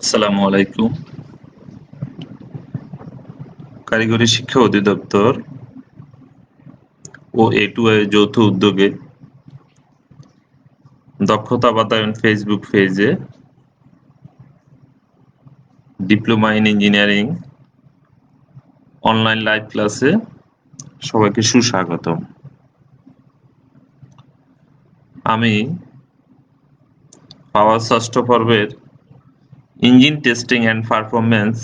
আসসালামু আলাইকুম। কারিগরি শিক্ষা অধিদপ্তর ও এ2আই যৌথ উদ্যোগে দক্ষতা বাতায়ন ফেসবুক পেজে diploma in engineering online live ক্লাসে সবাইকে সুস্বাগতম। আমি পাওয়ার ষষ্ঠ পর্বের ইঞ্জিন টেস্টিং অ্যান্ড পারফরমেন্স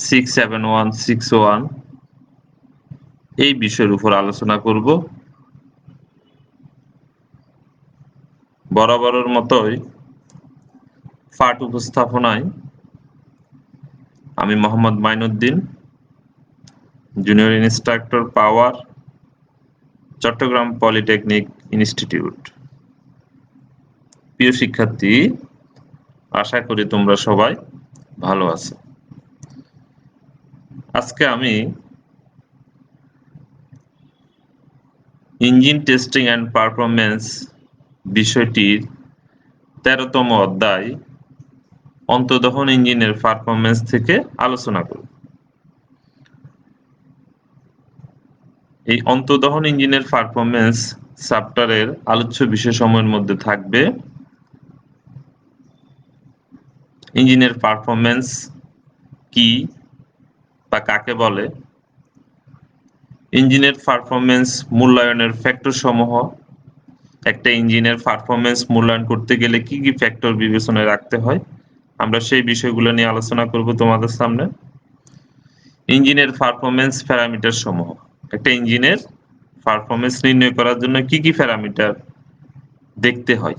67161 এই বিষয়ের উপর আলোচনা করব। বরাবরের মতোই পাঠ উপস্থাপনায় আমি মোহাম্মদ মাইনুদ্দিন, জুনিয়র ইনস্ট্রাক্টর পাওয়ার, চট্টগ্রাম পলিটেকনিক ইনস্টিটিউট। প্রিয় শিক্ষার্থী, আশা করি তোমরা সবাই ভালো আছো। আজকে আমি ইঞ্জিন টেস্টিং অ্যান্ড পারফরমেন্স বিষয়টির 13তম অধ্যায় অন্তর্দহন ইঞ্জিনের পারফরমেন্স থেকে আলোচনা করব। এই অন্তর্দহন ইঞ্জিনের পারফরমেন্স চ্যাপ্টারের আলোচ্য বিষয়সমূহের মধ্যে থাকবে ইঞ্জিনের পারফরমেন্স কি বা কাকে বলে, ইঞ্জিনের পারফরমেন্স মূল্যায়নের ফ্যাক্টর সমূহ, একটা ইঞ্জিনের পারফরমেন্স মূল্যায়ন করতে গেলে কি কি ফ্যাক্টর বিবেচনায় রাখতে হয়, আমরা সেই বিষয়গুলো নিয়ে আলোচনা করব তোমাদের সামনে। ইঞ্জিনের পারফরমেন্স প্যারামিটার সমূহ, একটা ইঞ্জিনের পারফরমেন্স নির্ণয় করার জন্য কি কি প্যারামিটার দেখতে হয়,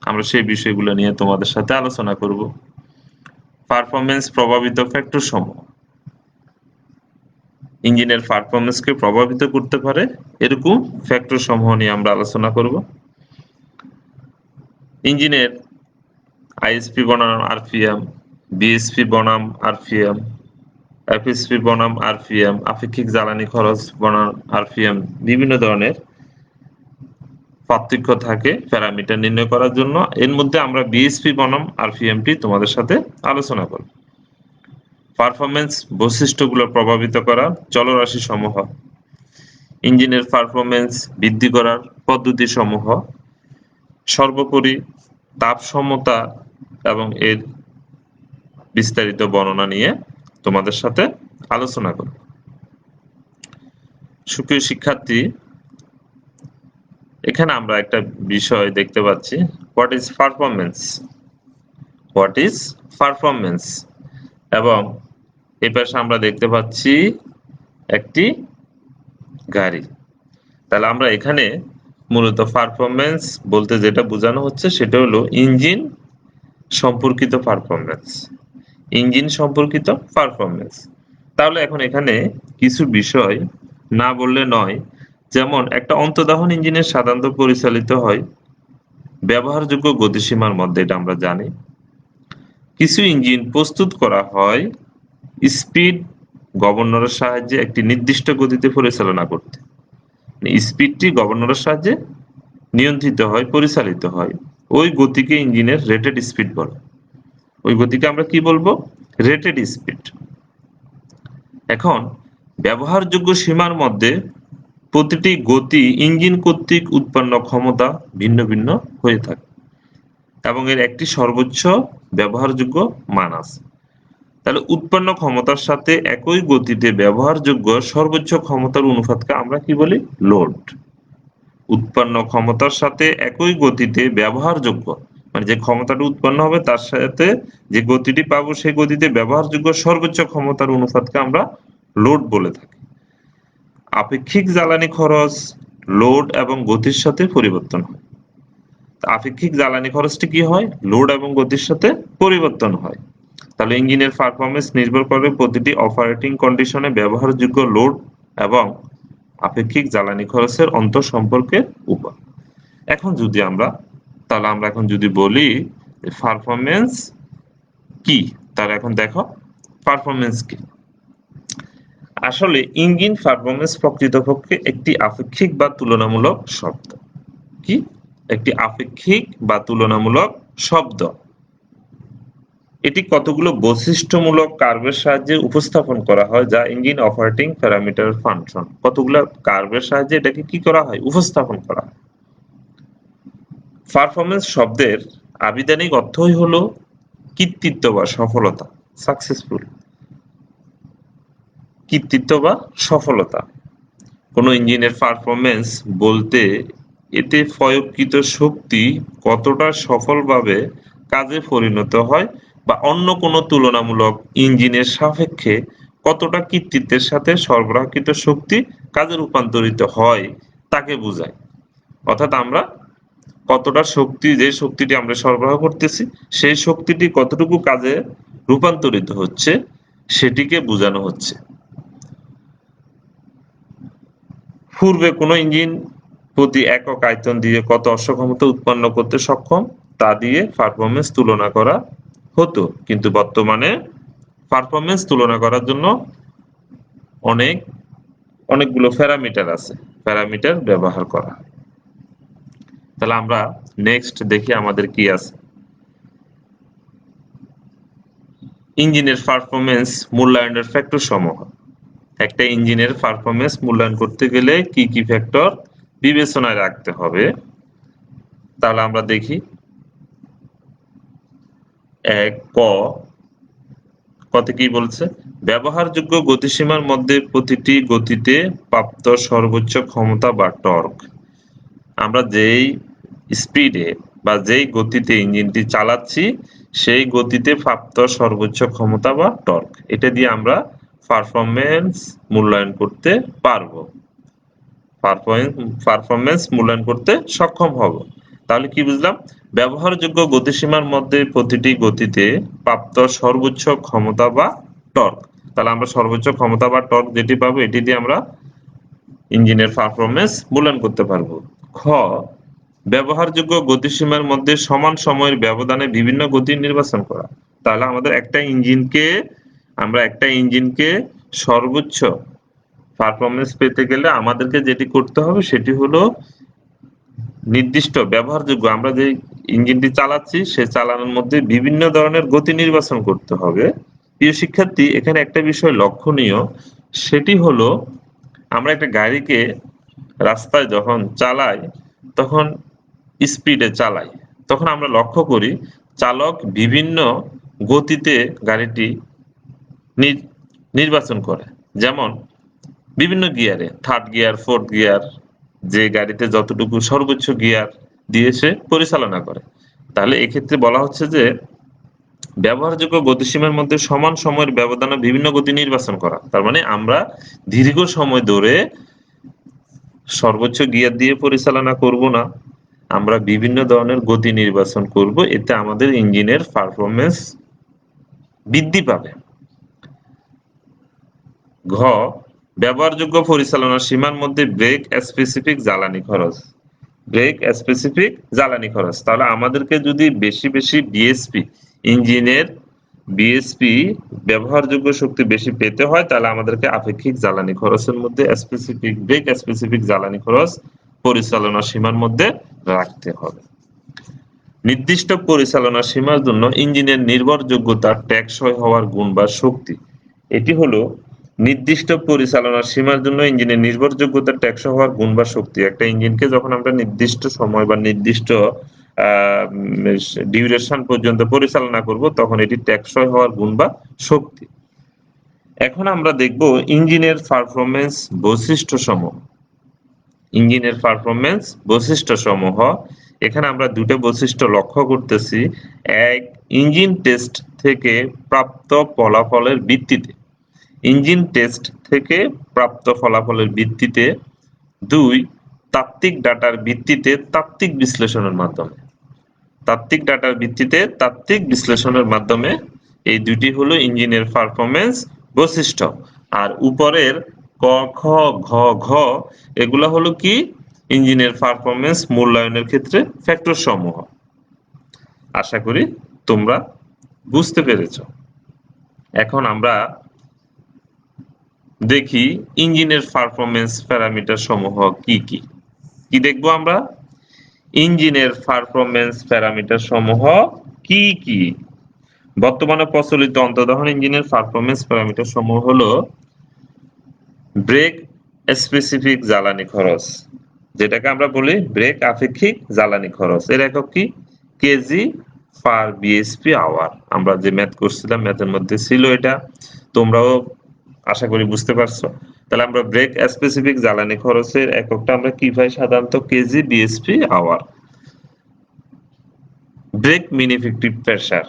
আমরা সেই বিষয়গুলো নিয়ে তোমাদের সাথে আলোচনা করব। পারফরমেন্স প্রভাবিত ফ্যাক্টর সমূহ, ইঞ্জিনের পারফরমেন্সকে প্রভাবিত করতে পারে এরকম ফ্যাক্টর সমূহ নিয়ে আমরা আলোচনা করব। ইঞ্জিনের আইএসপি বনাম আরপিএম, বিএসপি বনাম আরপিএম, এফএসপি বনাম আরপিএম, আপেক্ষিক জ্বালানি খরচ বনাম আরপিএম, বিভিন্ন ধরনের পার্থক্য থাকে প্যারামিটার নির্ণয় করার জন্য। এর মধ্যে আমরা বিএসপি বনাম আরপিএমটি তোমাদের সাথে আলোচনা করব। পারফরমেন্স বৈশিষ্ট্যগুলো প্রভাবিত করা চলরাশি সমূহ, ইঞ্জিনের পারফরমেন্স বৃদ্ধি করার পদ্ধতি সমূহ, সর্বোপরি তাপ সমতা এবং এর বিস্তারিত বর্ণনা নিয়ে তোমাদের সাথে আলোচনা করব। সুপ্রিয় শিক্ষার্থী, এখানে আমরা একটা বিষয় দেখতে পাচ্ছি, what is performance, what is performance, এবং এই পাশে আমরা দেখতে পাচ্ছি একটি গাড়ি। তাহলে আমরা এখানে মূলত পারফরমেন্স বলতে যেটা বোঝানো হচ্ছে সেটা হলো ইঞ্জিন সম্পর্কিত পারফরমেন্স, ইঞ্জিন সম্পর্কিত পারফরমেন্স। তাহলে এখন এখানে কিছু বিষয় না বললে নয়, যেমন একটা অন্তর্দহন ইঞ্জিনের সাধারণত পরিচালিত হয় ব্যবহারযোগ্য গতিসীমার মধ্যে, এটা আমরা জানি। কিছু ইঞ্জিন প্রস্তুত করা হয় স্পিড গভর্নরের সাহায্যে একটি নির্দিষ্ট গতিতে পরিচালনা করতে, স্পিডটি গভর্নরের সাহায্যে নিয়ন্ত্রিত হয়, পরিচালিত হয়। ওই গতিকে ইঞ্জিনের রেটেড স্পিড বলে, ওই গতিকে আমরা কি বলবো, রেটেড স্পিড। এখন ব্যবহারযোগ্য সীমার মধ্যে প্রতিটি গতি ইঞ্জিন কর্তৃক উৎপন্ন ক্ষমতা ভিন্ন ভিন্ন হয়ে থাকে এবং এর একটি সর্বোচ্চ ব্যবহারযোগ্য মান আছে। তাহলে উৎপন্ন ক্ষমতার সাথে একই গতিতে ব্যবহারযোগ্য সর্বোচ্চ ক্ষমতার অনুপাতকে আমরা কি বলি, লোড। উৎপন্ন ক্ষমতার সাথে একই গতিতে ব্যবহারযোগ্য, মানে যে ক্ষমতাটা উৎপন্ন হবে তার সাথে যে গতিটি পাবো সেই গতিতে ব্যবহারযোগ্য সর্বোচ্চ ক্ষমতার অনুপাতকে আমরা লোড বলে থাকি। আপেক্ষিক জ্বালানি খরচ লোড এবং গতির সাথে পরিবর্তন হয়। আপেক্ষিক জ্বালানি খরচটি কি হয়, লোড এবং গতির সাথে পরিবর্তন হয়। তাহলে ইঞ্জিনের পারফরমেন্স নির্ভর করবে প্রতিটি অপারেটিং কন্ডিশনে ব্যবহারযোগ্য লোড এবং আপেক্ষিক জ্বালানি খরচের অন্তঃসম্পর্কের উপর। এখন যদি আমরা বলি পারফরমেন্স কি, তাহলে এখন দেখো পারফরমেন্স কি। আসলে ইঞ্জিন পারফরমেন্স প্রকৃতপক্ষে একটি আপেক্ষিক বা তুলনামূলক শব্দ। কি, একটি আপেক্ষিক বা তুলনামূলক শব্দ। এটি কতগুলো বৈশিষ্ট্যমূলক কার্ভের সাহায্যে উপস্থাপন করা হয় যা ইঞ্জিন অপারেটিং প্যারামিটার ফাংশন। কতগুলো কার্ভের সাহায্যে এটাকে কি করা হয়? উপস্থাপন করা হয়। পারফরম্যান্স শব্দের আবিধানিক অর্থই হলো কৃতিত্ব বা সফলতা, সাকসেসফুল, কৃতিত্ব বা সফলতা। কোনো ইঞ্জিনের পারফরম্যান্স বলতে এতে প্রয়োগকৃত শক্তি কতটা সফলভাবে কাজে পরিণত হয় বা অন্য কোনো তুলনামূলক ইঞ্জিনের সাপেক্ষে কতটা কৃতিত্বের সাথে সরবরাহকৃত শক্তি কাজে রূপান্তরিত হয় তাকে বোঝায়। অর্থাৎ আমরা কতটা শক্তি, যে শক্তিটি আমরা সরবরাহ করতেছি সেই শক্তিটি কতটুকু কাজে রূপান্তরিত হচ্ছে সেটিকে বোঝানো হচ্ছে। পূর্বে কোনো ইঞ্জিন প্রতি একক আয়তন দিয়ে কত অশ্বক্ষমতা উৎপন্ন করতে সক্ষম তা দিয়ে পারফরমেন্স তুলনা করা হতো, কিন্তু বর্তমানে পারফরমেন্স তুলনা করার জন্য অনেকগুলো প্যারামিটার আছে, প্যারামিটার ব্যবহার করা হয়। তাহলে আমরা নেক্সট দেখি আমাদের কি আছে। ইঞ্জিনের পারফরমেন্স মূল্যায়নের ফ্যাক্টর সমূহ। একটা ইঞ্জিনের পারফরমেন্স মূল্যায়ন করতে গেলে কি কি ফ্যাক্টর বিবেচনায় রাখতে হবে তাহলে আমরা দেখি। কতে কি বলছে? ব্যবহারযোগ্য গতিসীমার মধ্যে প্রতিটি গতিতে প্রাপ্ত সর্বোচ্চ ক্ষমতা বা টর্ক। আমরা যেই স্পিডে বা যেই গতিতে ইঞ্জিনটি চালাচ্ছি সেই গতিতে প্রাপ্ত সর্বোচ্চ ক্ষমতা বা টর্ক, এটা দিয়ে আমরা পারফরমেন্স মূল্যায়ন করতে পারবো, পারফরমেন্স মূল্যায়ন করতে সক্ষম হব। তাহলে কি বুঝলাম? ব্যবহারযোগ্য গতিসীমার মধ্যে প্রতিটি গতিতে প্রাপ্ত সর্বোচ্চ ক্ষমতা বা টর্ক। তাহলে আমরা সর্বোচ্চ ক্ষমতা বা টর্ক যেটি পাবো এটি দিয়ে আমরা ইঞ্জিনের পারফরমেন্স মূল্যায়ন করতে পারবো। খ, ব্যবহারযোগ্য গতিসীমার মধ্যে সমান সময়ের ব্যবধানে বিভিন্ন গতি নির্বাচন করা। তাহলে আমাদের একটা ইঞ্জিনকে সর্বোচ্চ পারফরমেন্স পেতে গেলে আমাদেরকে যেটি করতে হবে সেটি হলো নির্দিষ্ট ব্যবহারযোগ্য, আমরা যে ইঞ্জিনটি চালাচ্ছি সে চালানোর মধ্যে বিভিন্ন ধরনের গতি নির্বাচন করতে হবে। প্রিয় শিক্ষার্থী, এখানে একটা বিষয় লক্ষণীয়, সেটি হলো আমরা একটা গাড়িকে রাস্তায় যখন চালাই তখন স্পিডে চালাই, তখন আমরা লক্ষ্য করি চালক বিভিন্ন গতিতে গাড়িটি নির্বাচন করে। যেমন বিভিন্ন গিয়ারে, থার্ড গিয়ার, ফোর্থ গিয়ার, যে গাড়িতে যতটুকু সর্বোচ্চ গিয়ার দিয়ে সে পরিচালনা করে। তাহলে এক্ষেত্রে বলা হচ্ছে যে ব্যবহারযোগ্য গতিসীমার মধ্যে সমান সময়ের ব্যবধানে বিভিন্ন গতি নির্বাচন করা। তার মানে আমরা দীর্ঘ সময় ধরে সর্বোচ্চ গিয়ার দিয়ে পরিচালনা করব না, আমরা বিভিন্ন ধরনের গতি নির্বাচন করব, এতে আমাদের ইঞ্জিনের পারফরমেন্স বৃদ্ধি পাবে। ঘ, ব্যবহারযোগ্য পরিচালনার সীমার মধ্যে ব্রেক স্পেসিফিক জ্বালানি খরচ। ব্রেক স্পেসিফিক জ্বালানি খরচ, তাহলে আমাদেরকে যদি বেশি বেশি ইঞ্জিনের বিএসপি ব্যবহারযোগ্য শক্তি বেশি পেতে হয় তাহলে আমাদেরকে আপেক্ষিক জ্বালানি খরচের মধ্যে ব্রেক স্পেসিফিক জ্বালানি খরচ পরিচালনা সীমার মধ্যে রাখতে হবে। নির্দিষ্ট পরিচালনা সীমার জন্য ইঞ্জিনের নির্ভরযোগ্যতা টেকসই হওয়ার গুণ বা শক্তি। এটি হলো নির্দিষ্ট পরিচালনার সীমার জন্য ইঞ্জিনের নির্ভরযোগ্যতা টেকসই হওয়ার গুণ বা শক্তি। একটা ইঞ্জিনকে যখন আমরা নির্দিষ্ট সময় বা নির্দিষ্ট ডিউরেশন পর্যন্ত পরিচালনা করব তখন এটি টেকসই হওয়ার গুণ বা শক্তি। এখন আমরা দেখব ইঞ্জিনের পারফরমেন্স বৈশিষ্ট্য সমূহ। ইঞ্জিনের পারফরমেন্স বৈশিষ্ট্য সমূহ, এখানে আমরা দুটো বৈশিষ্ট্য লক্ষ্য করতেছি। এক, ইঞ্জিন টেস্ট থেকে প্রাপ্ত ফলাফলের ভিত্তিতে। ইঞ্জিন টেস্ট থেকে প্রাপ্ত ফলাফলের ভিত্তিতে। দুই, তাত্ত্বিক ডাটার ভিত্তিতে তাত্ত্বিক বিশ্লেষণের মাধ্যমে। তাত্ত্বিক ডাটার ভিত্তিতে তাত্ত্বিক বিশ্লেষণের মাধ্যমে, এই দুটি হলো ইঞ্জিনের পারফরমেন্স বৈশিষ্ট্য। আর উপরের ক, খ, ঘ, ঘ এগুলা হলো কি ইঞ্জিনের পারফরমেন্স মূল্যায়নের ক্ষেত্রে ফ্যাক্টর সমূহ। আশা করি তোমরা বুঝতে পেরেছ। এখন আমরা দেখি ইঞ্জিনের পারফরমেন্স প্যারামিটার সমূহ কি কি। কি দেখবো আমরা? ইঞ্জিনের পারফরমেন্স প্যারামিটার সমূহ কি কি? বর্তমানে প্রচলিত অন্তর্দহন ইঞ্জিনের পারফরমেন্স প্যারামিটার সমূহ হলো ব্রেক স্পেসিফিক জ্বালানি খরচ, যেটাকে আমরা বলি ব্রেক আপেক্ষিক জ্বালানি খরচ। এর একক কি? কেজি পার বিএসপি আওয়ার। আমরা যে ম্যাথ করছিলাম, ম্যাথের মধ্যে ছিল এটা, তোমরাও আশা করি বুঝতে পারছো। তাহলে আমরা ব্রেক স্পেসিফিক জ্বালানি খরচের এককটা আমরা কি পাই? সাধারণত কেজি বিএসপি আওয়ার। ব্রেক মিন ইফেক্টিভ প্রেসার,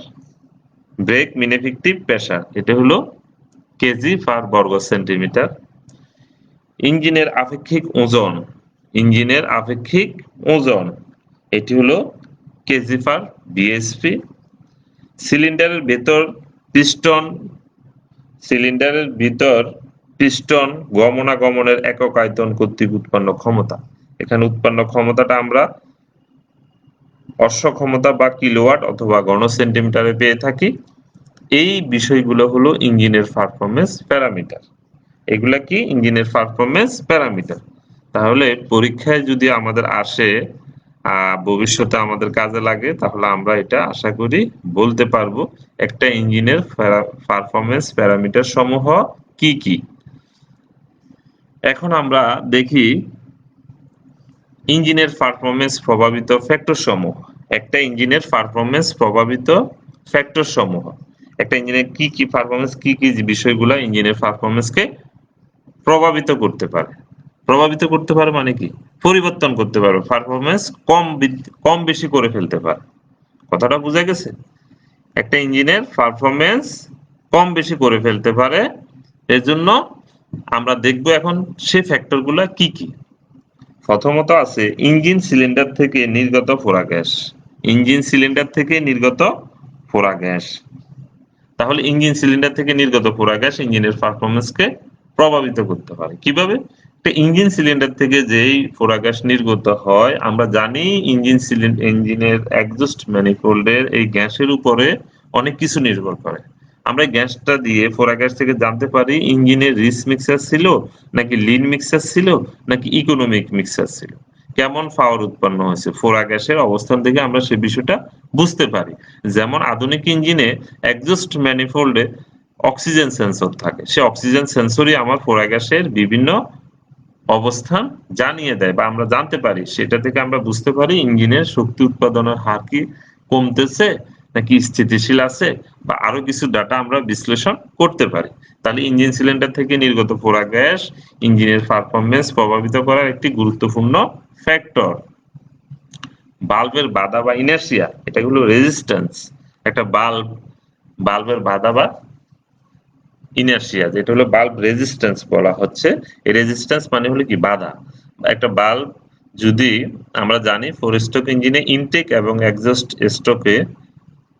ব্রেক মিন ইফেক্টিভ প্রেসার এটা হলো কেজি পার বর্গ সেন্টিমিটার। ইঞ্জিনের আপেক্ষিক ওজন, ইঞ্জিনের আপেক্ষিক ওজন এটি হলো কেজি পার বিএসপি। সিলিন্ডারের ভেতর পিস্টন, সিলিন্ডারের ভিতর পিস্টন গমনাগমনের একক আয়তন কর্তৃক উৎপন্ন ক্ষমতা। এখানে উৎপন্ন ক্ষমতাটা আমরা অশ্ব ক্ষমতা বা কিলোওয়াট অথবা ঘন সেন্টিমিটারে পেয়ে থাকি। এই বিষয়গুলো হলো ইঞ্জিনের পারফরমেন্স প্যারামিটার। এগুলা কি? ইঞ্জিনের পারফরমেন্স প্যারামিটার। তাহলে পরীক্ষায় যদি আমাদের আসে, ভবিষ্যতে আমাদের কাজে লাগে, তাহলে আমরা এটা আশা করি বলতে পারবো একটা ইঞ্জিনের পারফরমেন্স প্যারামিটার সমূহ কি কি। এখন আমরা দেখি ইঞ্জিনের পারফরমেন্স প্রভাবিত ফ্যাক্টর সমূহ। একটা ইঞ্জিনের পারফরমেন্স প্রভাবিত ফ্যাক্টর সমূহ, একটা ইঞ্জিনের কি কি পারফরমেন্স, কি কি বিষয়গুলো ইঞ্জিনের পারফরমেন্সকে প্রভাবিত করতে পারে। প্রভাবিত করতে পারে মানে কি? পরিবর্তন করতে পারে, পারফরমেন্স কম বেশি করে ফেলতে পারে। কথাটা বোঝা গেছে? একটা ইঞ্জিনের পারফরমেন্স কম বেশি করে ফেলতে পারে। এর জন্য আমরা দেখব এখন সেই ফ্যাক্টরগুলো কি কি। প্রথমত আছে ইঞ্জিন সিলিন্ডার থেকে নির্গত পোড়া গ্যাস। ইঞ্জিন সিলিন্ডার থেকে নির্গত পোড়া গ্যাস। তাহলে ইঞ্জিন সিলিন্ডার থেকে নির্গত পোড়া গ্যাস ইঞ্জিনের পারফরমেন্সকে প্রভাবিত করতে পারে। কিভাবে? একটা ইঞ্জিন সিলিন্ডার থেকে যেই পোড়া গ্যাস নির্গত হয়, আমরা জানি ইঞ্জিনের এক্সস্ট ম্যানিফোল্ডের এই গ্যাসের উপরে অনেক কিছু নির্ভর করে। আমরা গ্যাসটা দিয়ে পোড়া গ্যাস থেকে জানতে পারি ইঞ্জিনের রিচ মিক্সার ছিল নাকি লিন মিক্সার ছিল নাকি ইকোনমিক মিক্সার ছিল, কেমন পাওয়ার উৎপন্ন হয়েছে। পোড়া গ্যাসের অবস্থান থেকে আমরা সেই বিষয়টা বুঝতে পারি। যেমন আধুনিক ইঞ্জিনে এক্সস্ট ম্যানিফোল্ডে অক্সিজেন সেন্সর থাকে, সে অক্সিজেন সেন্সরই আমার পোড়া গ্যাসের বিভিন্ন অবস্থান জানিয়ে দেয় বা আমরা জানতে পারি। সেটা থেকে আমরা বুঝতে পারি ইঞ্জিনের শক্তি উৎপাদনের হার কি কমতেছে নাকি স্থিতিশীল আছে, বা আরো কিছু ডাটা আমরা বিশ্লেষণ করতে পারি। তাহলে ইঞ্জিন সিলিন্ডার থেকে নির্গত পোড়া গ্যাস ইঞ্জিনের পারফরমেন্স প্রভাবিত করার একটি গুরুত্বপূর্ণ ফ্যাক্টর। বাল্বের বাধা বা ইনার্সিয়া, এটা হলো রেজিস্ট্যান্স। একটা বাল্বের বাধা বা ইনার্সিয়া, যেটা হলো বাল্ব রেজিস্ট্যান্স বলা হচ্ছে। এই রেজিস্ট্যান্স মানে হলো কি? বাধা। একটা বাল্ব যদি আমরা জানি ফোর স্ট্রোক ইঞ্জিনে ইনটেক এবং এক্সস্ট স্ট্রোকে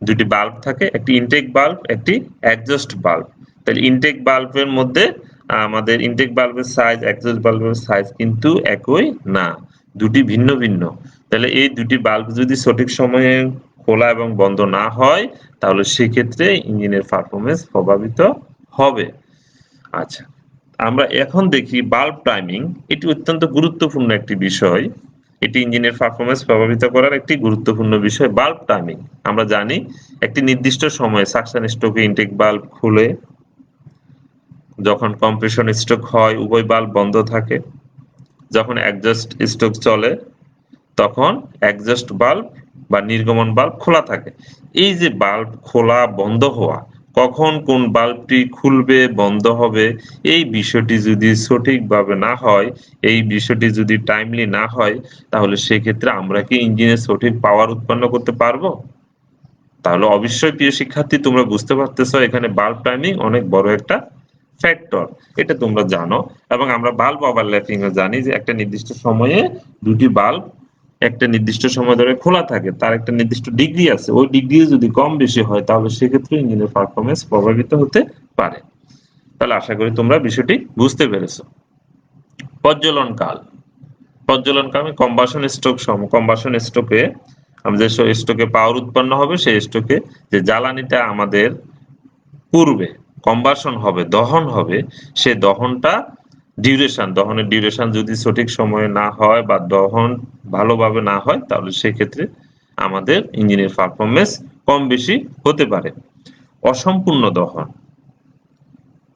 দুটি বাল্ব থাকে, একটি ইনটেক বাল্ব, একটি এক্সস্ট বাল্ব। তাহলে ইনটেক বাল্বের মধ্যে আমাদের ইনটেক বাল্বের সাইজ, এক্সস্ট বাল্বের সাইজ কিন্তু একই না, দুটি ভিন্ন ভিন্ন। তাহলে এই দুটি বাল্ব যদি সঠিক সময়ে খোলা এবং বন্ধ না হয়, তাহলে সেক্ষেত্রে ইঞ্জিনের পারফরমেন্স প্রভাবিত হবে। আচ্ছা, আমরা এখন দেখি বাল্ব টাইমিং। এটি অত্যন্ত গুরুত্বপূর্ণ একটি বিষয়। এটি ইঞ্জিনের পারফরমেন্স প্রভাবিত করার একটি গুরুত্বপূর্ণ বিষয়, বাল্ব টাইমিং। আমরা জানি একটি নির্দিষ্ট সময়ে সাকশন স্ট্রোকে ইনটেক বাল্ব খুলে, যখন কম্প্রেশন স্ট্রোক হয় উভয় বাল্ব বন্ধ থাকে। যখন এক্সস্ট স্ট্রোক চলে তখন এক্সস্ট বাল্ব বা নির্গমন বাল্ব খোলা থাকে। এই যে বাল্ব খোলা বন্ধ হওয়া, কখন কোন বাল্বটি খুলবে বন্ধ হবে, এই বিষয়টি যদি সঠিকভাবে না হয়, এই বিষয়টি যদি টাইমলি না হয়, তাহলে সেক্ষেত্রে আমরা কি ইঞ্জিনের সঠিক পাওয়ার উৎপন্ন করতে পারবো? তাহলে অবশ্যই প্রিয় শিক্ষার্থী, তোমরা বুঝতে পারতেছো এখানে বাল্ব টাইমিং অনেক বড় একটা ফ্যাক্টর, এটা তোমরা জানো। এবং আমরা বাল্ব ওভারল্যাপিং ও জানি যে একটা নির্দিষ্ট সময়ে দুটি বাল্ব একটা নির্দিষ্ট সময় ধরে খোলা থাকে, তার একটা নির্দিষ্ট ডিগ্রি আছে, ওই ডিগ্রি যদি কম বেশি হয় তাহলে সেক্ষেত্রে ইঞ্জিনের পারফরমেন্স প্রভাবিত হতে পারে। তাহলে আশা করি তোমরা বিষয়টি বুঝতে পেরেছো। প্রজ্বলন কাল, প্রজ্বলন কাল কম্বাসন স্ট্রোকে যে স্ট্রোকে পাওয়ার উৎপন্ন হবে, সেই স্ট্রোকে যে জ্বালানিটা আমাদের পূর্বে কম্বাসন হবে, দহন হবে, সে দহনের ডিউরেশন যদি সঠিক সময়ে না হয় বা দহন ভালোভাবে না হয়, তাহলে সেক্ষেত্রে আমাদের ইঞ্জিনের পারফরমেন্স কম বেশি হতে পারে। অসম্পূর্ণ দহন।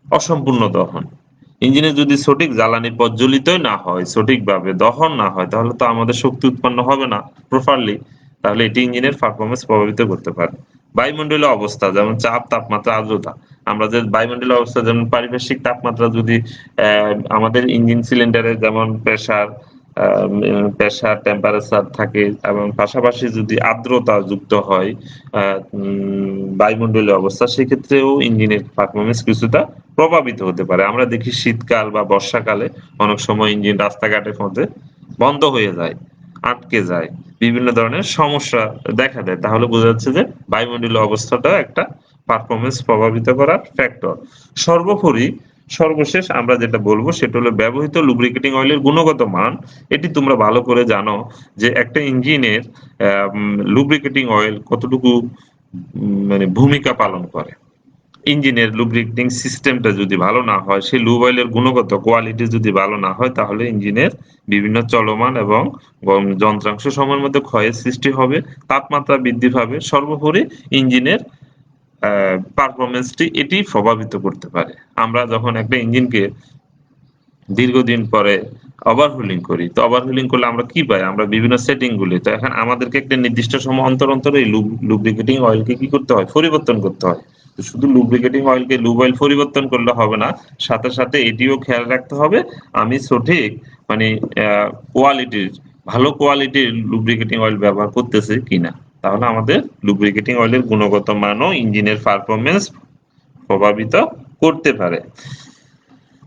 অসম্পূর্ণ দহন, ইঞ্জিনে যদি সঠিক জ্বালানি প্রজ্বলিতই না হয়, সঠিকভাবে দহন না হয়, তাহলে তো আমাদের শক্তি উৎপন্ন হবে না প্রপারলি। তাহলে এটি ইঞ্জিনের পারফরমেন্স প্রভাবিত করতে পারে। বায়ুমণ্ডলীয় অবস্থা যেমন চাপ, তাপমাত্রা, আর্দ্রতা। আমরা যে বায়ুমণ্ডলীয় অবস্থা যেমন পারিপার্শ্বিক তাপমাত্রা যদি আমাদের ইঞ্জিন সিলিন্ডারে যেমন প্রেসার টেম্পারেচার থাকে এবং পাশাপাশি যদি আর্দ্রতা যুক্ত হয় বায়ুমণ্ডলীয় অবস্থা, সেক্ষেত্রেও ইঞ্জিনের পারফরমেন্স কিছুটা প্রভাবিত হতে পারে। আমরা দেখি শীতকাল বা বর্ষাকালে অনেক সময় ইঞ্জিন রাস্তাঘাটের মধ্যে বন্ধ হয়ে যায়, আটকে যায়, বিভিন্ন ধরনের সমস্যা দেখা দেয়। তাহলে বোঝা যাচ্ছে যে বায়ুমণ্ডলীয় অবস্থাটা একটা পারফরমেন্স প্রভাবিত করার ফ্যাক্টর। সর্বোপরি সর্বশেষ আমরা যেটা বলবো সেটা হলো ব্যবহৃত লুব্রিকেটিং অয়েলের গুণগত মান। এটি তোমরা ভালো করে জানো যে একটা ইঞ্জিনের লুব্রিকেটিং অয়েল কতটুকু মানে ভূমিকা পালন করে। ইঞ্জিনের লুব্রিকেটিং সিস্টেমটা যদি ভালো না হয়, সেই লুব অয়েলের গুণগত কোয়ালিটি যদি ভালো না হয়, তাহলে ইঞ্জিনের বিভিন্ন চলমান এবং যন্ত্রাংশ সময়ের মধ্যে ক্ষয়ের সৃষ্টি হবে, তাপমাত্রা বৃদ্ধি পাবে। সর্বোপরি ইঞ্জিনের পারফরমেন্সটি এটি প্রভাবিত করতে পারে। আমরা যখন একটা ইঞ্জিনকে দীর্ঘদিন পরে ওভারহুলিং করি, তো ওভারহুলিং করলে আমরা কি পাই? আমরা বিভিন্ন সেটিং গুলি, তো এখন আমাদেরকে একটা নির্দিষ্ট সময় অন্তর অন্তর এই লুব্রিকেটিং অয়েলকে কি করতে হয়? পরিবর্তন করতে হয়। তো শুধু লুব্রিকেটিং অয়েলকে লুব অয়েল পরিবর্তন করলে হবে না, সাথে সাথে এটিও খেয়াল রাখতে হবে আমি সঠিক মানে কোয়ালিটির, ভালো কোয়ালিটির লুব্রিকেটিং অয়েল ব্যবহার করতেছি কিনা। তাহলে আমাদের লুব্রিকেটিং অয়েলের গুণগত মানও ইঞ্জিনের পারফরমেন্স প্রভাবিত করতে পারে।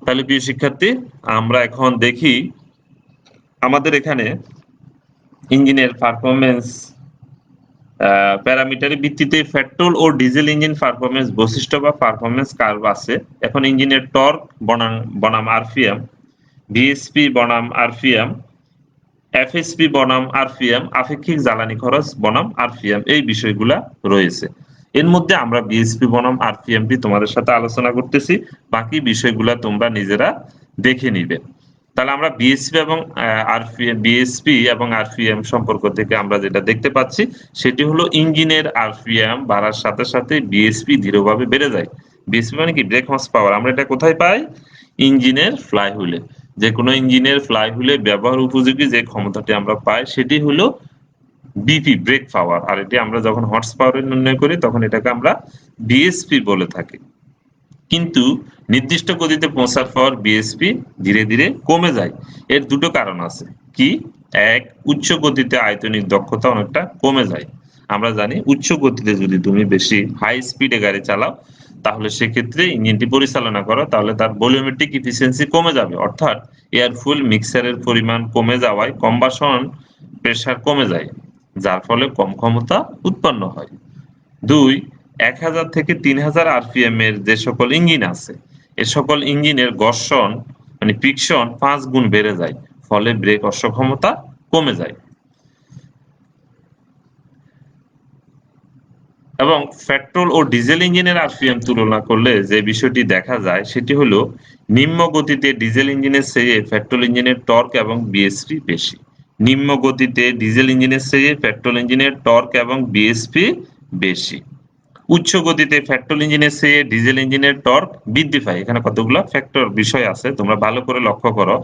তাহলে প্রিয় শিক্ষার্থী, আমরা এখন দেখি আমাদের এখানে ইঞ্জিনের পারফরমেন্স প্যারামিটারের ভিত্তিতে পেট্রোল ও ডিজেল ইঞ্জিন পারফরমেন্স বৈশিষ্ট্য বা পারফরমেন্স কার্ভ আছে। এখন ইঞ্জিনের টর্ক বনাম আরপিএম, বিএসপি বনাম আরপিএম, এফএসপি বনাম আরপিএম, আপেক্ষিক জ্বালানি খরচ বনাম আরপিএম, এই বিষয়গুলা রয়েছে। এর মধ্যে আমরা বিএসপি বনাম আরপিএমটি তোমাদের সাথে আলোচনা করতেছি, বাকি বিষয়গুলা তোমরা নিজেরা দেখে নিবে। তাহলে আমরা বিএসপি এবং আরপিএম সম্পর্ক থেকে আমরা যেটা দেখতে পাচ্ছি সেটি হলো ইঞ্জিনের আরপিএম বাড়ার সাথে সাথে বিএসপি দৃঢ়ভাবে বেড়ে যায়। বিএসপি মানে কি? Brake horse power. আমরা এটা কোথায় পাই? ইঞ্জিনের ফ্লাই হুইলে। যে কোনো ইঞ্জিনের ফ্লাই হুইলে ব্যবহার উপযোগী যে ক্ষমতাটি আমরা পাই সেটি হলো বিপি, ব্রেক পাওয়ার। আর এটি আমরা যখন হর্স পাওয়ারে নির্ণয় করি তখন এটাকে আমরা বিএসপি বলে থাকি। কিন্তু নির্দিষ্ট গতিতে পৌঁছার পর বিএসপি ধীরে ধীরে কমে যায়। এর দুটো কারণ আছে। কি? এক, উচ্চ গতিতে আয়তনিক দক্ষতা অনেকটা কমে যায়। আমরা জানি উচ্চ গতিতে যদি তুমি বেশি হাই স্পিডে গাড়ি চালাও, তাহলে সেক্ষেত্রে ইঞ্জিনটি পরিচালনা করো, তাহলে তার ভলিউমেট্রিক ইফিসিয়েন্সি কমে যাবে। অর্থাৎ এয়ার ফুয়েল মিক্সারের পরিমাণ কমে যাওয়ায় কম্বাসন প্রেসার কমে যায়, যার ফলে কম ক্ষমতা উৎপন্ন হয়। দুই, 1000 থেকে 3000 আরপিএম এর যে সকল ইঞ্জিন আছে, এ সকল ইঞ্জিনের ঘর্ষণ মানে ফ্রিকশন 5 গুণ বেড়ে যায়, ফলে ব্রেক অক্ষমতা কমে যায়। এবং পেট্রোল ও ডিজেল ইঞ্জিনের আরপিএম তুলনা করলে যে বিষয়টি দেখা যায় সেটি হলো নিম্ন গতিতে ডিজেল ইঞ্জিনের চেয়ে পেট্রোল ইঞ্জিনের টর্ক এবং বিএসপি বেশি। নিম্ন গতিতে ডিজেল ইঞ্জিনের চেয়ে পেট্রোল ইঞ্জিনের টর্ক এবং বিএসপি বেশি। উচ্চ গতিতে পেট্রোল ইঞ্জিনের চেয়ে ডিজেল ইঞ্জিনের টর্ক বৃদ্ধি পায়। এখানে কতগুলো ফ্যাক্টর বিষয় আছে, তোমরা ভালো করে লক্ষ্য করো।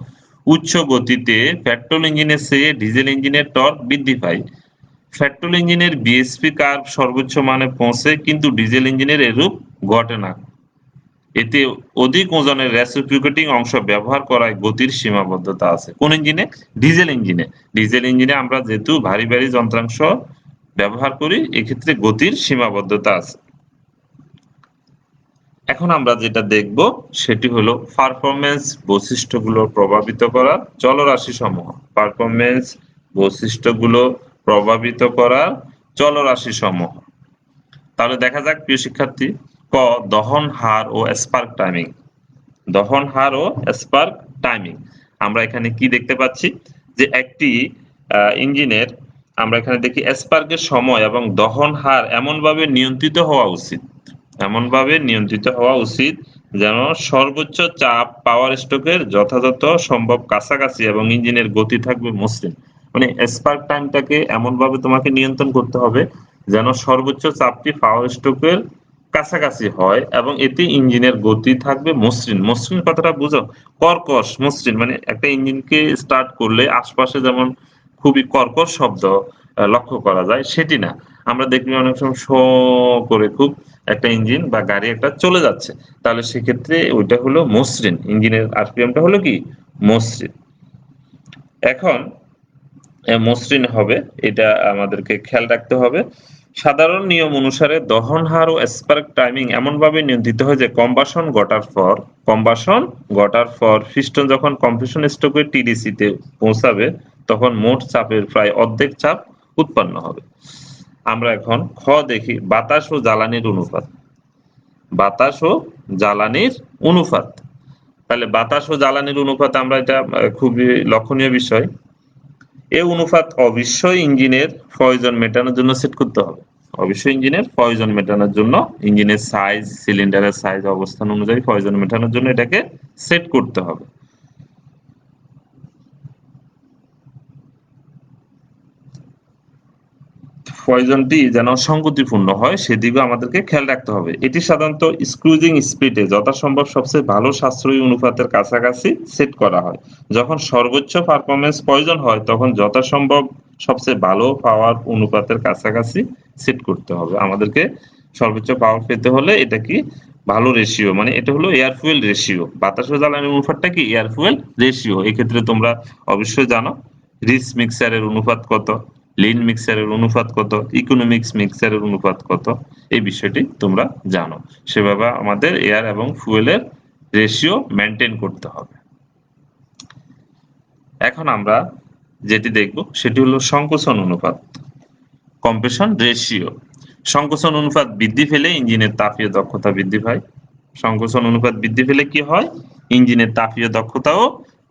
উচ্চ গতিতে পেট্রোল ইঞ্জিনের চেয়ে ডিজেল ইঞ্জিনের টর্ক বৃদ্ধি পায়। পেট্রোল ইঞ্জিনের বিএসপি কার্ভ সর্বোচ্চ মানে পৌঁছে, কিন্তু ডিজেল ইঞ্জিনের এরূপ ঘটে না। এতে অধিক ওজনের রেসিপ্রোকেটিং অংশ ব্যবহার করায় গতির সীমাবদ্ধতা আছে। কোন ইঞ্জিনে? ডিজেল ইঞ্জিনে। ডিজেল ইঞ্জিনে আমরা যেহেতু ভারী ভারী যন্ত্রাংশ ব্যবহার করি, এক্ষেত্রে গতির সীমাবদ্ধতা আছে। এখন আমরা যেটা দেখব সেটি হলো পারফরমেন্স বৈশিষ্ট্যগুলো প্রভাবিত করা চলরাশি সমূহ। পারফরমেন্স বৈশিষ্ট্যগুলো প্রভাবিত করা চলরাশি সমূহ। তাহলে দেখা যাক প্রিয় শিক্ষার্থী। ক, দহন হার ও স্পার্ক টাইমিং। দহন হার ও স্পার্ক টাইমিং আমরা এখানে কি দেখতে পাচ্ছি যে একটি ইঞ্জিনের আমরা এখানে দেখি স্পার্কের সময় এবং দহন হার এমনভাবে নিয়ন্ত্রিত হওয়া উচিত, এমনভাবে নিয়ন্ত্রিত হওয়া উচিত যেন সর্বোচ্চ চাপ পাওয়ার স্ট্রোকের যথাযথ সম্ভব কাছাকাছি এবং ইঞ্জিনের গতি থাকবে মসৃণ। মানে স্পার্ক টাইমটাকে এমনভাবে তোমাকে নিয়ন্ত্রণ করতে হবে যেন সর্বোচ্চ চাপটি পাওয়ার স্ট্রোকের কাছাকাছি হয় এবং এতে ইঞ্জিনের গতি থাকবে মসৃণ। মসৃণ কথাটা বুঝো? কর্কশ, মসৃণ মানে একটা ইঞ্জিনকে স্টার্ট করলে আশপাশে যেমন খুবই কর্কশ শব্দ লক্ষ্য করা যায়, সেটি না। আমরা দেখবি অনেক সময় শো করে খুব একটা ইঞ্জিন বা গাড়ি একটা চলে যাচ্ছে, তাহলে সেক্ষেত্রে ওইটা হলো মসৃণ। ইঞ্জিনের আরপিএমটা হলো কি? মসৃণ। এখন মসৃণ হবে, এটা আমাদেরকে খেয়াল রাখতে হবে। সাধারণ নিয়ম অনুসারে দহন হার ও স্পার্ক টাইমিং এমনভাবে নিয়ন্ত্রিত হয় যে কম্বাসন ঘটার পর পিস্টন যখন কম্প্রেশন স্ট্রোকে টিডিসি তে পৌঁছাবে, তখন মোট চাপের প্রায় অর্ধেক চাপ উৎপন্ন হবে। আমরা এখন খ দেখি, বাতাস ও জ্বালানির অনুপাত। বাতাস ও জ্বালানির অনুপাত। তাহলে বাতাস ও জ্বালানির অনুপাত, আমরা এটা খুবই লক্ষণীয় বিষয়। এই অনুপাত অবশ্যই ইঞ্জিনের প্রয়োজন মেটানোর জন্য সেট করতে হবে। অবশ্যই ইঞ্জিনের প্রয়োজন মেটানোর জন্য, ইঞ্জিনের সাইজ, সিলিন্ডারের সাইজ, অবস্থান অনুযায়ী প্রয়োজন মেটানোর জন্য এটাকে সেট করতে হবে। প্রয়োজনটি যেন সংগতিপূর্ণ হয় সেদিকেও আমাদেরকে খেয়াল রাখতে হবে। এটি সাধারণত স্ক্রুজিং স্পিডে যথাসম্ভব সবচেয়ে ভালো সাশ্রয়ী অনুপাতের কাছাকাছি সেট করা হয়। যখন সর্বোচ্চ পারফরমেন্স প্রয়োজন হয় তখন যথাসম্ভব সবচেয়ে ভালো পাওয়ার অনুপাতের কাছাকাছি সেট করতে হবে। আমাদেরকে সর্বোচ্চ পাওয়ার পেতে হলে এটা কি? ভালো রেশিও, মানে এটা হলো এয়ার ফুয়েল রেশিও। বাতাস ও জ্বালানির অনুপাতটা কি? Air fuel ratio. এক্ষেত্রে তোমরা অবশ্যই জানো রিচ মিক্সারের অনুপাত কত, লিন মিক্সারের অনুপাত কত, ইকোনমিক্স মিক্সারের অনুপাত কত, এই বিষয়টি তোমরা জানো। সেভাবে আমাদের এয়ার এবং ফুয়েলের রেশিও মেনটেন করতে হবে। এখন আমরা যেটি দেখব সেটি হলো সংকোচন অনুপাত, কম্প্রেশন রেশিও। সংকোচন অনুপাত বৃদ্ধি পেলে ইঞ্জিনের তাপীয় দক্ষতা বৃদ্ধি পায়। সংকোচন অনুপাত বৃদ্ধি পেলে কি হয়? ইঞ্জিনের তাপীয় দক্ষতাও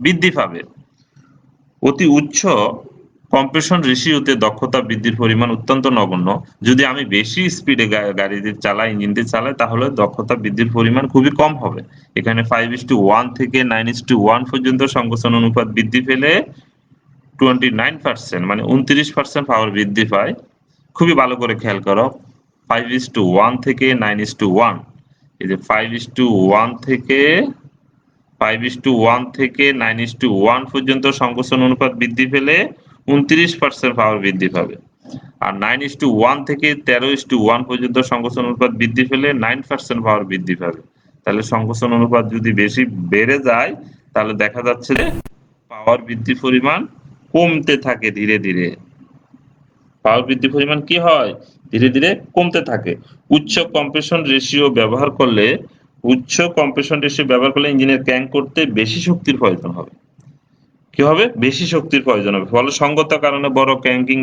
বৃদ্ধি পাবে। অতি উচ্চ কম্প্রেশন রেশিওতে দক্ষতা বৃদ্ধির পরিমাণ অত্যন্ত নগণ্য। যদি আমি বেশি স্পিডে গাড়িটি চালাই, ইঞ্জিনটি চালাই, তাহলে দক্ষতা বৃদ্ধির পরিমাণ খুবই কম হবে। এখানে 5:1 থেকে 9:1 পর্যন্ত সংকোচন অনুপাত বৃদ্ধি পেলে 29%, মানে 29% পাওয়ার বৃদ্ধি পায়। খুবই ভালো করে খেয়াল করো, 5:1 থেকে 9:1, এই যে 5:1 থেকে 9:1 পর্যন্ত সংকোচন অনুপাত বৃদ্ধি পেলে 29% পাওয়ার বৃদ্ধি পাবে। আর 9:1 থেকে 13:1 পর্যন্ত সংকোচন অনুপাত বৃদ্ধি পেলে 9% পাওয়ার বৃদ্ধি পাবে। তাহলে সংকোচন অনুপাত যদি বেশি বেড়ে যায়, তাহলে দেখা যাচ্ছে যে পাওয়ার বৃদ্ধির পরিমাণ কমতে থাকে ধীরে ধীরে। পাওয়ার বৃদ্ধির পরিমাণ কি হয়? ধীরে ধীরে কমতে থাকে। উচ্চ কম্প্রেশন রেশিও ব্যবহার করলে ইঞ্জিনের ক্র্যাঙ্ক করতে বেশি শক্তির প্রয়োজন হবে। কি হবে? বেশি শক্তির প্রয়োজন হবে। ফলে সঙ্গত কারণে বড় ক্র্যাঙ্কিং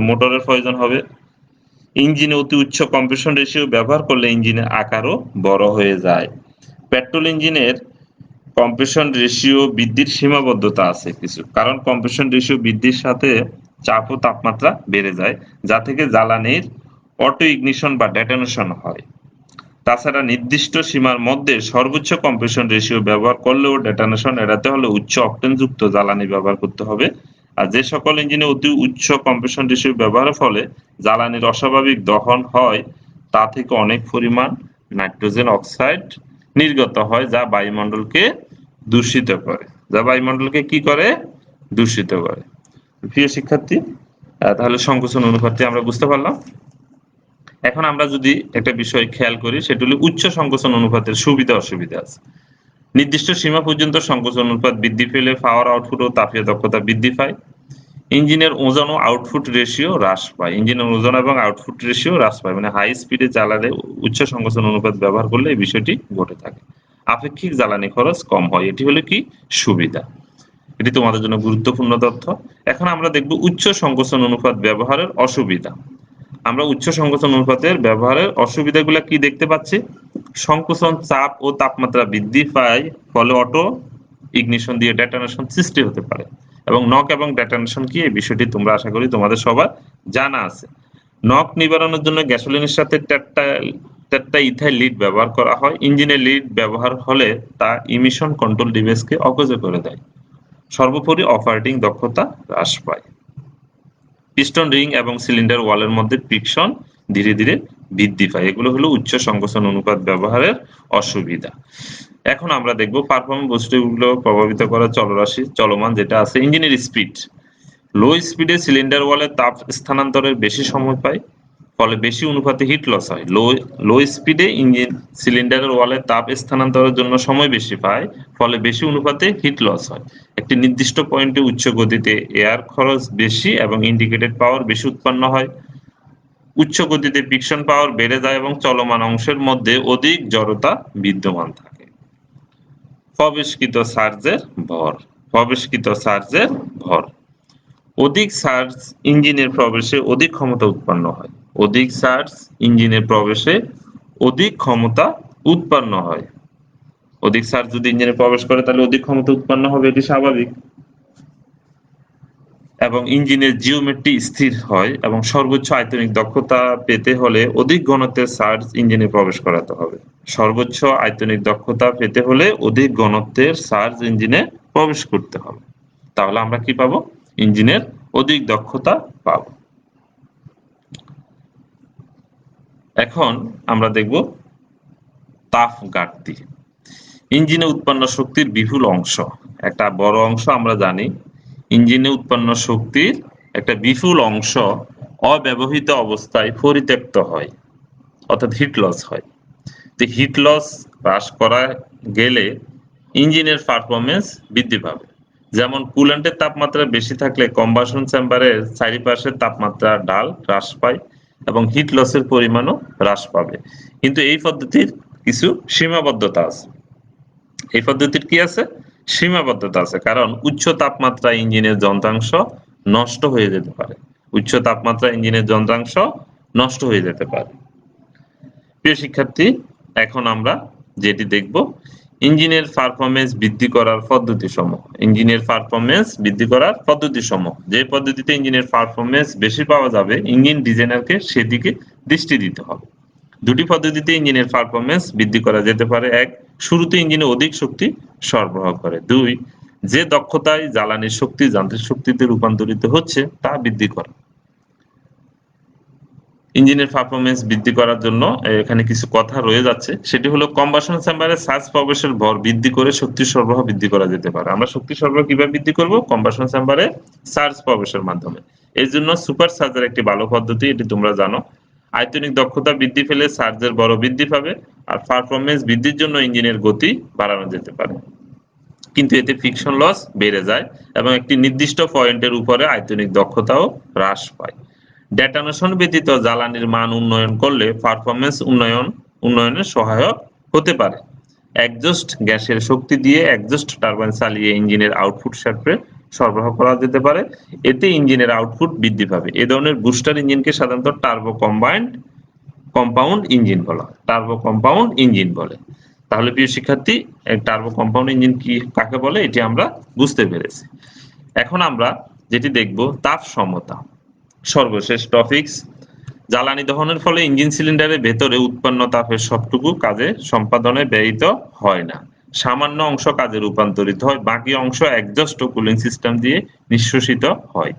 মোটরের প্রয়োজন হবে। ইঞ্জিনে অতি উচ্চ কম্প্রেশন রেশিও ব্যবহার করলে ইঞ্জিনের আকারও বড় হয়ে যায়। পেট্রোল ইঞ্জিনের কম্প্রেশন রেশিও বৃদ্ধির সীমাবদ্ধতা আছে কিছু, কারণ কম্প্রেশন রেশিও বৃদ্ধির সাথে চাপ ও তাপমাত্রা বেড়ে যায়, যা থেকে জ্বালানির অটো ইগনিশন বা ডেটোনেশন হয়। তাছাড়া নির্দিষ্ট সীমার মধ্যে সর্বোচ্চ কম্প্রেশন রেশিও ব্যবহার করলেও ডেটোনেশন এড়াতে হলে উচ্চ অকটেনযুক্ত জ্বালানি ব্যবহার করতে হবে। আর যে সকল ইঞ্জিনে অতি উচ্চ কম্প্রেশন রেশিও ব্যবহারের ফলে জ্বালানির অস্বাভাবিক দহন হয়, তা থেকে অনেক পরিমাণ নাইট্রোজেন অক্সাইড নির্গত হয়, যা বায়ুমণ্ডলকে দূষিত করে। কি করে? দূষিত করে। প্রিয় শিক্ষার্থী, তাহলে সংকোচন অনুপাতটি আমরা বুঝতে পারলাম। এখন আমরা যদি একটা বিষয় খেয়াল করি, সেটা হলো উচ্চ সংকোচন অনুপাতের সুবিধা অসুবিধা আছে। নির্দিষ্ট সীমা পর্যন্ত সংকোচন অনুপাত বৃদ্ধি পেলে পাওয়ার আউটপুট ও তাপীয় দক্ষতা বৃদ্ধি পায়। ইঞ্জিনের ওজন ও আউটপুট রেশিও হ্রাস পায়। ইঞ্জিনের ওজন এবং আউটপুট রেশিও হ্রাস পায়, মানে হাই স্পিডে চালালে উচ্চ সংকোচন অনুপাত ব্যবহার করলে এই বিষয়টি ঘটে থাকে। আপেক্ষিক জ্বালানি খরচ কম হয়। এটি হলো কি? সুবিধা। এটি তোমাদের জন্য গুরুত্বপূর্ণ তথ্য। এখন আমরা দেখব উচ্চ সংকোচন অনুপাত ব্যবহারের অসুবিধা। আমরা উচ্চ সংকোচন অনুপাতের ব্যবহারের অসুবিধাগুলো কি দেখতে পাচ্ছি? সংকোচন চাপ ও তাপমাত্রা বৃদ্ধি পায়, ফলে অটো ইগনিশন দিয়ে ডেটোনেশন সৃষ্টি হতে পারে। এবং নক এবং ডেটোনেশন কি, এই বিষয়টি তোমরা আশা করি তোমাদের সবার জানা আছে। নক নিবারণের জন্য গ্যাসোলিনের সাথে টেট্রা ইথাইল লিড ব্যবহার করা হয়। ইঞ্জিনে লিড ব্যবহার হলে তা ইমিশন কন্ট্রোল ডিভাইসকে অকেজো করে দেয়। সর্বোপরি অপারেটিং দক্ষতা হ্রাস পায়। পিস্টন রিং এবং সিলিন্ডার ওয়ালের মধ্যে ফ্রিকশন ধীরে ধীরে বৃদ্ধি পায়। এগুলো হলো উচ্চ সংকোচন অনুপাত ব্যবহারের অসুবিধা। এখন আমরা দেখব পারফরম্যান্স বৈশিষ্ট্যগুলো প্রভাবিত করা চলমান যেটা আছে ইঞ্জিনের স্পিড। লো স্পিডে সিলিন্ডার ওয়ালে তাপ স্থানান্তরের বেশি সময় পায়, ফলে বেশি অনুপাতে হিট লস হয়। লো স্পিডে ইঞ্জিন সিলিন্ডারের ওয়ালে তাপ স্থানান্তরের জন্য সময় বেশি পায়, ফলে বেশি অনুপাতে হিট লস হয়। একটি নির্দিষ্ট পয়েন্টে উচ্চ গতিতে এয়ার খরচ বেশি এবং ইন্ডিকেটেড পাওয়ার বেশি উৎপন্ন হয়। উচ্চ গতিতে ফ্রিকশন পাওয়ার বেড়ে যায় এবং চলমান অংশের মধ্যে অধিক জড়তা বিদ্যমান থাকে। প্রবেশকৃত চার্জের ভর। প্রবেশকৃত চার্জের ভর। অধিক চার্জ ইঞ্জিনের প্রবেশে অধিক ক্ষমতা উৎপন্ন হয়। অধিক চার্জ ইঞ্জিনের প্রবেশে অধিক ক্ষমতা উৎপন্ন হয়। অধিক চার্জ যদি ইঞ্জিনে প্রবেশ করে তাহলে অধিক ক্ষমতা উৎপন্ন হবে, এটি স্বাভাবিক। এবং ইঞ্জিনের জিওমেট্রি স্থির হয় এবং সর্বোচ্চ আয়তনিক দক্ষতা পেতে হলে অধিক ঘনত্বের চার্জ ইঞ্জিনে প্রবেশ করাতে হবে। সর্বোচ্চ আয়তনিক দক্ষতা পেতে হলে অধিক ঘনত্বের চার্জ ইঞ্জিনে প্রবেশ করতে হবে। তাহলে আমরা কি পাবো? ইঞ্জিনের অধিক দক্ষতা পাবো। এখন আমরা দেখব তাপ ঘাটতি। ইঞ্জিনে উৎপন্ন শক্তির বিপুল অংশ, একটা বড় অংশ আমরা জানি, ইঞ্জিনে উৎপন্ন শক্তির একটা বিপুল অংশ অব্যবহৃত অবস্থায় পরিত্যক্ত হয়, অর্থাৎ হিট লস হয়। তো হিট লস হ্রাস করা গেলে ইঞ্জিনের পারফরমেন্স বৃদ্ধি পাবে। যেমন কুল্যান্টের তাপমাত্রা বেশি থাকলে কম্বাসন চেম্বারের চারিপাশের তাপমাত্রা ঢাল হ্রাস পায় এবং হিট লসের পরিমাণও হ্রাস পাবে। কিন্তু এই পদ্ধতির কিছু সীমাবদ্ধতা আছে। এই পদ্ধতির কি আছে? সীমাবদ্ধতা আছে, কারণ উচ্চ তাপমাত্রা ইঞ্জিনের যন্ত্রাংশ নষ্ট হয়ে যেতে পারে। উচ্চ তাপমাত্রা ইঞ্জিনের যন্ত্রাংশ নষ্ট হয়ে যেতে পারে। প্রিয় শিক্ষার্থী, এখন আমরা যেটি দেখব ইঞ্জিনের পারফরমেন্স বৃদ্ধি করার পদ্ধতিসমূহ। ইঞ্জিনের পারফরমেন্স বৃদ্ধি করার পদ্ধতিসমূহ, যে পদ্ধতিতে ইঞ্জিনের পারফরমেন্স বেশি পাওয়া যাবে ইঞ্জিন ডিজাইনারকে সেদিকে দৃষ্টি দিতে হবে। দুটি পদ্ধতিতে ইঞ্জিনের পারফরমেন্স বৃদ্ধি করা যেতে পারে। এক, শুরুতে ইঞ্জিনে অধিক শক্তি সরবরাহ করে। দুই, যে দক্ষতায় জ্বালানির শক্তি যান্ত্রিক শক্তিতে রূপান্তরিত হচ্ছে তা বৃদ্ধি করা। ইঞ্জিনের পারফরমেন্স বৃদ্ধি করার জন্য এখানে কিছু কথা রয়ে যাচ্ছে, সেটি হলো কম্বাসন চেম্বারে চার্জ প্রবেশের ভর বৃদ্ধি করে শক্তি সরবরাহ বৃদ্ধি করা যেতে পারে। আমরা শক্তি সরবরাহ কিভাবে বৃদ্ধি করব? কম্বাসন চেম্বারে চার্জ প্রবেশের মাধ্যমে। এর জন্য সুপার চার্জার একটি ভালো পদ্ধতি, এটি তোমরা জানো। আয়তনিক দক্ষতা বৃদ্ধি পেলে চার্জের ভরও বৃদ্ধি পাবে, আর পারফরমেন্স বৃদ্ধির জন্য ইঞ্জিনের গতি বাড়ানো যেতে পারে। কিন্তু এতে ফ্রিকশন লস বেড়ে যায় এবং একটি নির্দিষ্ট পয়েন্টের উপরে আয়তনিক দক্ষতাও হ্রাস পায়। ডেটোনেশন ব্যতীত জ্বালানির মান উন্নয়ন করলে পারফরমেন্স উন্নয়নে সহায়ক হতে পারে। এক্সজস্ট গ্যাসের শক্তি দিয়ে এক্সজস্ট টারবাইন চালিয়ে ইঞ্জিনের আউটপুট শ্যাফটে সরবরাহ করা যেতে পারে, এতে ইঞ্জিনের আউটপুট বৃদ্ধি পাবে। এ ধরনের বুস্টার ইঞ্জিনকে সাধারণত টার্বো কম্পাউন্ড ইঞ্জিন বলা হয়। টার্বো কম্পাউন্ড ইঞ্জিন বলে। তাহলে প্রিয় শিক্ষার্থী, টার্বো কম্পাউন্ড ইঞ্জিন কি কাকে বলে এটি আমরা বুঝতে পেরেছি। এখন আমরা যেটি দেখব তাপ সমতা। সর্বশেষ টপিকস, জ্বালানি দহনের ফলে ইঞ্জিন সিলিন্ডারের ভেতরে উৎপন্ন তাপের সবটুকু কাজে সম্পাদনে ব্যয়িত হয় না। সামান্য অংশ কাজে রূপান্তরিত হয়, বাকি অংশ এক্সজস্ট ও কুলিং সিস্টেম দিয়ে নিঃশেষিত হয়।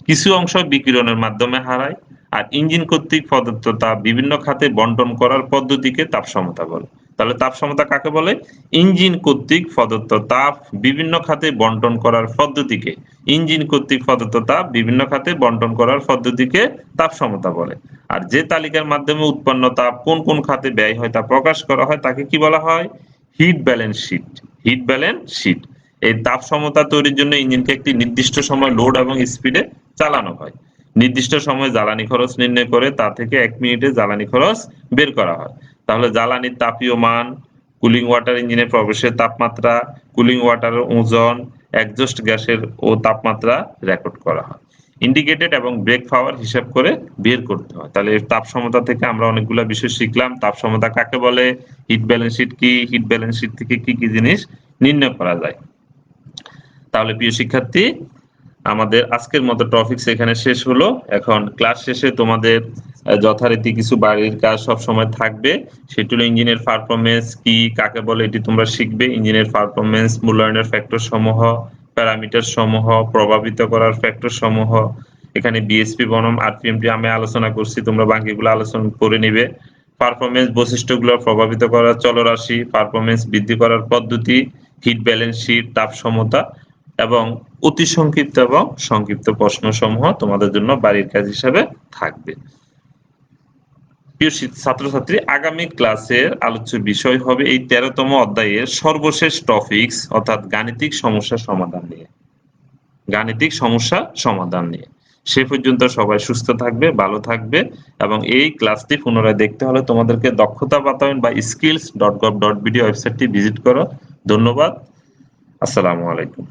কিছু অংশ বিকিরণের মাধ্যমে হারায়। আর ইঞ্জিন কর্তৃক প্রদত্ত তাপ বিভিন্ন খাতে বন্টন করার পদ্ধতিকে তাপ সমতা বলে। তাহলে তাপ সমতা কাকে বলে? ইঞ্জিন কর্তৃক প্রদত্ত তাপ বিভিন্ন খাতে বন্টন করার পদ্ধতিকে বন্টন করার পদ্ধতিকে তাপ সমতা বলে। আর যে তালিকার মাধ্যমে উৎপন্ন তাপ কোন কোন খাতে ব্যয় হয় তা প্রকাশ করা হয় তাকে কি বলা হয়? Heat balance sheet. এই তাপ সমতা তৈরির জন্য ইঞ্জিনকে একটি নির্দিষ্ট সময় লোড এবং স্পিডে চালানো হয়। নির্দিষ্ট সময় জ্বালানি খরচ নির্ণয় করে তা থেকে 1 মিনিটে জ্বালানি খরচ বের করা হয়। তাহলে জ্বালানির তাপীয় মান, কুলিং ওয়াটার ইঞ্জিনের প্রবেশের তাপমাত্রা, কুলিং ওয়াটারের ওজন, এক্সজস্ট গ্যাসের ও তাপমাত্রা রেকর্ড করা হয়। ইন্ডিকেটেড এবং ব্রেক পাওয়ার হিসাব করে বের করতে হয়। তাহলে তাপ সমতা থেকে আমরা অনেকগুলো বিষয় শিখলাম। তাপ সমতা কাকে বলে, হিট ব্যালেন্স শিট কি, হিট ব্যালেন্স শিট থেকে কি কি জিনিস নির্ণয় করা যায়। তাহলে প্রিয় শিক্ষার্থী, আমাদের আজকের মতো টপিকস এখানে শেষ হলো। এখন ক্লাস শেষে তোমাদের যথারীতি কিছু বাড়ির কাজ সব সময় থাকবে। সেটি হলো ইঞ্জিনের পারফরমেন্স কি, কাকে বলে এটি তোমরা শিখবে। ইঞ্জিনের পারফরমেন্স মূল্যায়নের ফ্যাক্টর সমূহ, প্যারামিটার সমূহ, প্রভাবিত করার ফ্যাক্টর সমূহ, এখানে বিএসপি বনাম আরপিএমটি আমি আলোচনা করছি, তোমরা বাকিগুলো আলোচনা করে নিবে। পারফরমেন্স বৈশিষ্ট্যগুলো প্রভাবিত করার চলরাশি, পারফরমেন্স বৃদ্ধি করার পদ্ধতি, হিট ব্যালেন্স শিট, তাপ সমতা এবং অতি সংক্ষিপ্ত এবং সংক্ষিপ্ত প্রশ্নসমূহ তোমাদের জন্য বাড়ির কাজ হিসাবে থাকবে। প্রিয় ছাত্রছাত্রী, আগামী ক্লাসের আলোচ্য বিষয় হবে এই 13তম অধ্যায়ের সর্বশেষ টপিকস অর্থাৎ গাণিতিক সমস্যা সমাধান নিয়ে। গাণিতিক সমস্যা সমাধান নিয়ে। সে পর্যন্ত সবাই সুস্থ থাকবে, ভালো থাকবে এবং এই ক্লাসটি পুনরায় দেখতে হলে তোমাদেরকে দক্ষতা বাতায়ন বা skills.gov.bd ওয়েবসাইটটি ভিজিট করো। ধন্যবাদ। আসসালামু আলাইকুম।